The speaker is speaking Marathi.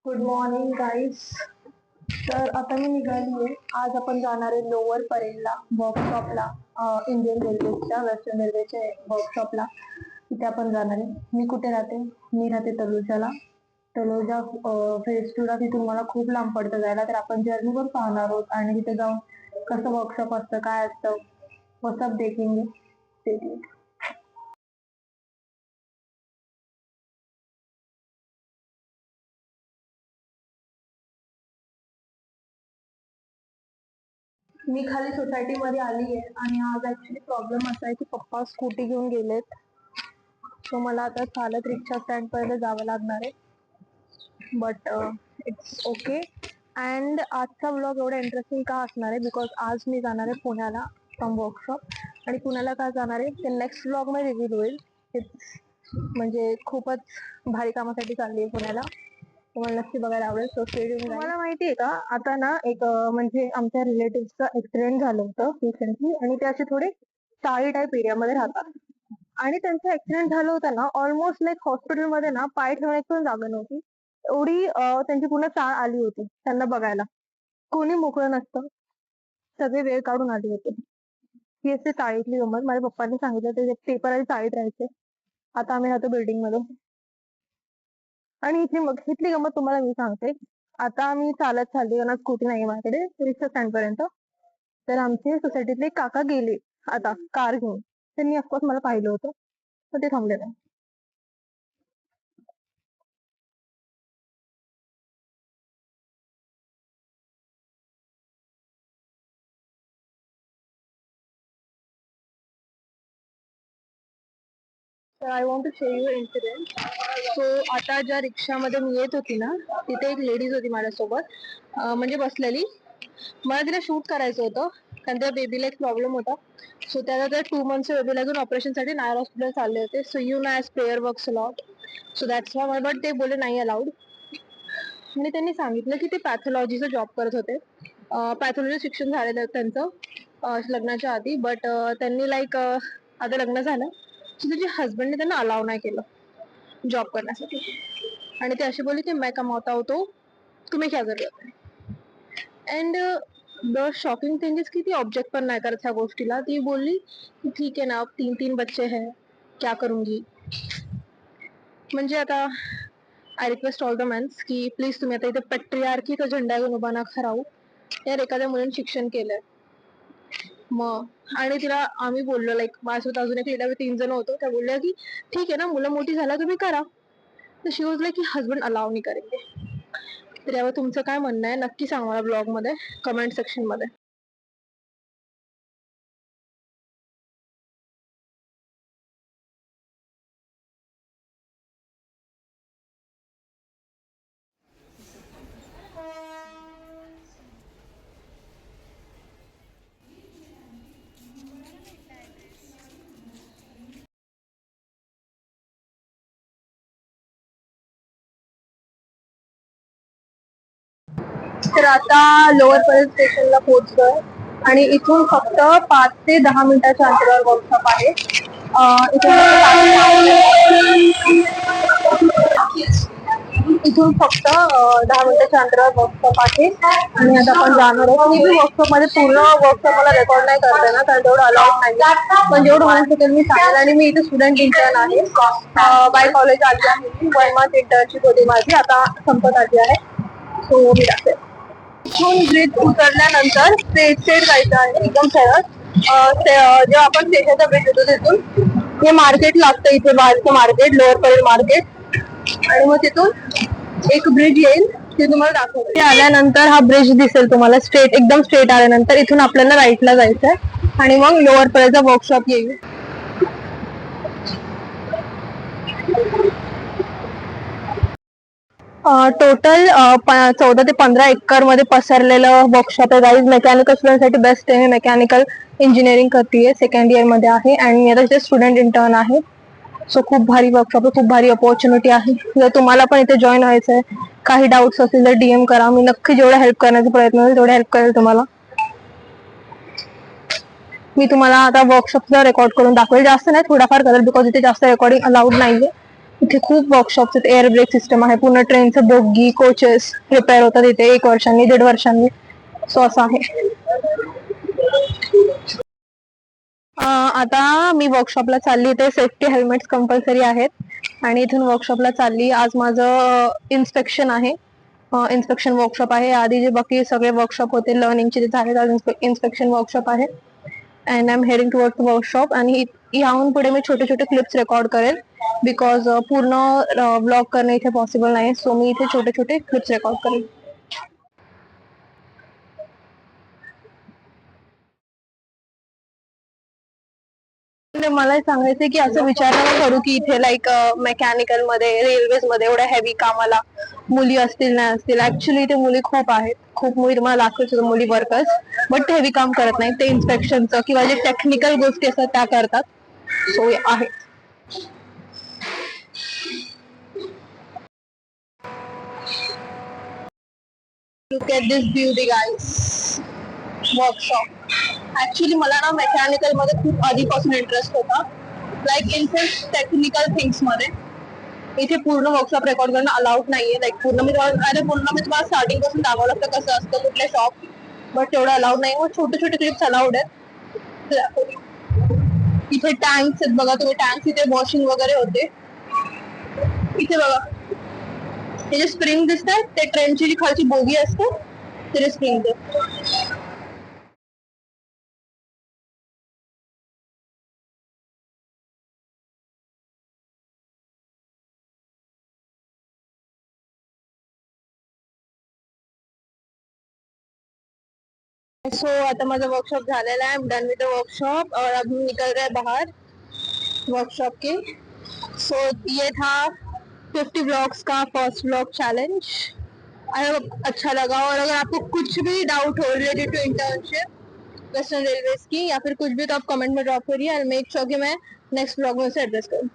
Good morning guys. तर आता मी निघाली आहे. आज आपण जाणार आहे लोअर परेलला वर्कशॉपला, इंडियन रेल्वेच्या वेस्टर्न रेल्वेच्या वर्कशॉपला. तिथे आपण जाणार आहे. मी कुठे राहते? मी राहते तलोजाला. तलोजा फेज 2 ला तिथून मला खूप लांब पडतं जायला. तर आपण जर्नीवर पाहणार आहोत आणि तिथे जाऊन कसं वर्कशॉप असतं, काय असतं, वो सब देखेंगे. मी खाली सोसायटीमध्ये आली आहे आणि आज ऍक्च्युली प्रॉब्लेम असा आहे की पप्पा स्कूटी घेऊन गेलेत. सो मला आता चालत रिक्षा स्टँड पर्यंत जावं लागणार आहे. But it's okay. अँड आजचा ब्लॉग एवढा इंटरेस्टिंग का असणार आहे, बिकॉज आज मी जाणार आहे पुण्याला फ्रॉम वर्कशॉप. आणि पुण्याला का जाणार आहे ते नेक्स्ट ब्लॉग मध्ये रिव्हील होईल. म्हणजे खूपच भारी कामासाठी चालली आहे पुण्याला. तुम्हाला नक्की बघायला आवडेल. सो तुम्हाला माहितीये का, आता ना एक म्हणजे आमच्या रिलेटिव्हचा ऍक्सिडेंट झालं होतं रिसेंटली. आणि ते असे थोडे चाळी टाईप एरियामध्ये राहतात. आणि त्यांचा ऍक्सिडेंट झालं होतं ना, ऑलमोस्ट लाईक हॉस्पिटलमध्ये ना पाय ठेवण्याची पण जागा नव्हती. एवढी त्यांची पूर्ण चाळ आली होती त्यांना बघायला. कोणी मोकळं नसतं. सगळे वेळ काढून आले होते. ही असते चाळीतली गंमत. माझ्या पप्पांनी सांगितलं ते पेपर आधी चाळीत राहायचे. आता आम्ही राहतो बिल्डिंग मध्ये. आणि इथली गंमत तुम्हाला मी सांगते. आता आम्ही चालत चालली, ना स्कूटी नाही माझ्याकडे, रिक्षा स्टँड पर्यंत. तर आमचे सोसायटीतले काका गेले आता कार घेऊन. त्यांनी ऑफकोर्स मला पाहिलं होतं, तर ते थांबले नाही. तर I want to show you incident. So आता ज्या रिक्षामध्ये मी येत होती ना, तिथे एक लेडीज होती माझ्यासोबत, म्हणजे बसलेली. मला तिला शूट करायचं होतं कारण त्या बेबीला एक प्रॉब्लेम होता. सो त्याला त्या 2 मंथच्या बेबीला घेऊन ऑपरेशनसाठी नायर हॉस्पिटल चालले होते. So you know as prayer works lot. So that's why. But ते बोलले नाही अलाउड. आणि त्यांनी सांगितलं की ते पॅथॉलॉजीचा जॉब करत होते. पॅथॉलॉजी शिक्षण झालेलं त्यांचं लग्नाच्या आधी. बट त्यांनी लाईक आता लग्न झालं, सो त्याच्या हजबंडने त्यांना अलाव नाही केलं जॉब करण्यासाठी. आणि ते असे बोलले की मैं कमावता हूं तो तुम्हें क्या जरूरत है. And the shocking thing is की ती ऑब्जेक्ट पण नाही करत ह्या गोष्टीला. ती बोलली की ठीक है ना, अब 3 बच्चे हैं, क्या करूंगी. म्हणजे आता I request all the mens की प्लीज तुम्ही आता इथे पॅट्रिआर्कीचा झेंडा घेऊन उभा नका राहू. यार एखाद्या मुलीने शिक्षण केलंय मग. आणि तिला आम्ही बोललो, लाईक माझ्यासोबत अजून एक लेडा 3 जण होतो, त्या बोलल्या की ठीक आहे ना, मुलं मोठी झाला तुम्ही करा. तर शी वॉज लाईक की हजबंड अलाव नाही करेंगे. तर यावर तुमचं काय म्हणणं आहे नक्की सांगा मला ब्लॉग मध्ये, कमेंट सेक्शन मध्ये. तर आता लोअर परेल स्टेशनला पोहोचलोय. आणि इथून फक्त 5 ते 10 मिनिटाच्या अंतरावर वर्कशॉप आहे. इथून फक्त 10 मिनिटाच्या अंतरावर वर्कशॉप आहे. आणि आता आपण जाणार आहोत. मी वर्कशॉप मध्ये पूर्ण वर्कशॉप मला रेकॉर्ड नाही करता येणार कारण तेवढं अलाउड नाही. पण जेवढं होऊ शकेल मी सांगेल. आणि मी इथे स्टुडंट इंटर्न आहे. बाय कॉलेज आली आहे मी. 1 मंथ इंटर्नशिप होती माझी, आता संपत आली आहे. सो मी राहते. इथून ब्रिज उतरल्यानंतर स्ट्रेट जायचं आहे एकदम सरळ. जेव्हा आपण स्टेशनचा ब्रिज येतो तिथून हे मार्केट लागतं, इथे बाहेरचं मार्केट, लोअर परेल मार्केट. आणि मग तिथून एक ब्रिज येईल, ते तुम्हाला दाखवतो. ते आल्यानंतर हा ब्रिज दिसेल तुम्हाला स्ट्रेट, एकदम स्ट्रेट आल्यानंतर इथून आपल्याला राईटला जायचंय. आणि मग लोअर परेलचा वर्कशॉप येईल. टोटल 14 ते 15 एकर मध्ये पसरलेलं वर्कशॉप आहे गाईज. मेकॅनिकल स्टुडंटसाठी बेस्ट आहे. मेकॅनिकल इंजिनिअरिंग करतीये, सेकंड इयर मध्ये आहे. आणि मी आता इथे स्टुडंट इंटर्न आहे. सो खूप भारी वर्कशॉप आहे, खूप भारी अपॉर्च्युनिटी आहे. जर तुम्हाला पण इथे जॉईन व्हायचं आहे, काही डाऊट्स असतील तर DM करा. मी नक्की जेवढा हेल्प करण्याचा प्रयत्न करेल तेवढा हेल्प करेल तुम्हाला. मी तुम्हाला आता वर्कशॉपचा रेकॉर्ड करून दाखवेल. जास्त नाही, थोडाफार करेल, बिकॉज इथे जास्त रेकॉर्डिंग अलाउड नाहीये. इथे खूप वर्कशॉप्स आहेत. एअर ब्रेक सिस्टम आहे, पूर्ण ट्रेनचं बोगी कोचेस रिपेअर होतात इथे 1 वर्षांनी 1.5 वर्षांनी. सो असं आहे. आता मी वर्कशॉपला चालली, ते सेफ्टी हेल्मेट्स कंपल्सरी आहेत आणि इथून वर्कशॉपला चालली. आज माझं इन्स्पेक्शन आहे, इन्स्पेक्शन वर्कशॉप आहे. आधी जे बाकी सगळे वर्कशॉप होते लर्निंगचे तिथे आहेत, आज इन्स्पेक्शन वर्कशॉप आहे. And I am heading towards the workshop. आणि याहून पुढे मी छोटे छोटे क्लिप्स रेकॉर्ड करेल, बिकॉज पूर्ण ब्लॉग करणे इथे पॉसिबल नाही. सो मी इथे छोटे छोटे क्लिप्स रेकॉर्ड करेल. मला सांगायचंय की असं विचार नका करू की इथे लाईक मेकॅनिकल मध्ये रेल्वेज मध्ये एवढ्या हेवी कामाला मुली असतील नाही असतील. ऍक्च्युली इथे मुली खूप आहेत, खूप मुली तुम्हाला दाखवतो मुली वर्कर्स, बट ते हेवी काम करत नाही. ते इन्स्पेक्शनचं किंवा जे टेक्निकल गोष्टी असतात त्या करतात. सो आहे. Look at this beauty guys, workshop. Actually मला ना मेकॅनिकल मध्ये खूप आधीपासून इंटरेस्ट होता, लाईक इन टेक्निकल थिंग्स मध्ये. इथे पूर्ण वर्कशॉप रेकॉर्ड करणं अलाउड नाहीये. लाईक पूर्ण मी तुम्हाला स्टार्टिंग पासून दाखवलं असतं कसं असतं कुठले शॉप, बट तेवढं अलाउड नाही. मग छोटे छोटे क्लिप्स अलाउड आहेत. इथे टँक्स आहेत बघा तुम्ही, टँक्स इथे वॉशिंग वगैरे होते. इथे बघा हे जे स्प्रिंग दिसतात ते ट्रेनची जी खालची बोगी असते ते स्प्रिंग. सो आता माझा वर्कशॉप झालेला है. आई एम डन विद द वर्कशॉप और अब हम निकल रहे हैं बाहर वर्कशॉप के. सो ये था 50 ब्लॉग्स का first blog challenge. I hope अच्छा लगा. और अगर आपको कुछ भी डाउट हो related to internship western railways की या फिर कुछ भी, तो आप कमेंट में ड्रॉप करिए. आई मेक श्योर कि मैं नेक्स्ट ब्लॉग में उसे एड्रेस करूँ.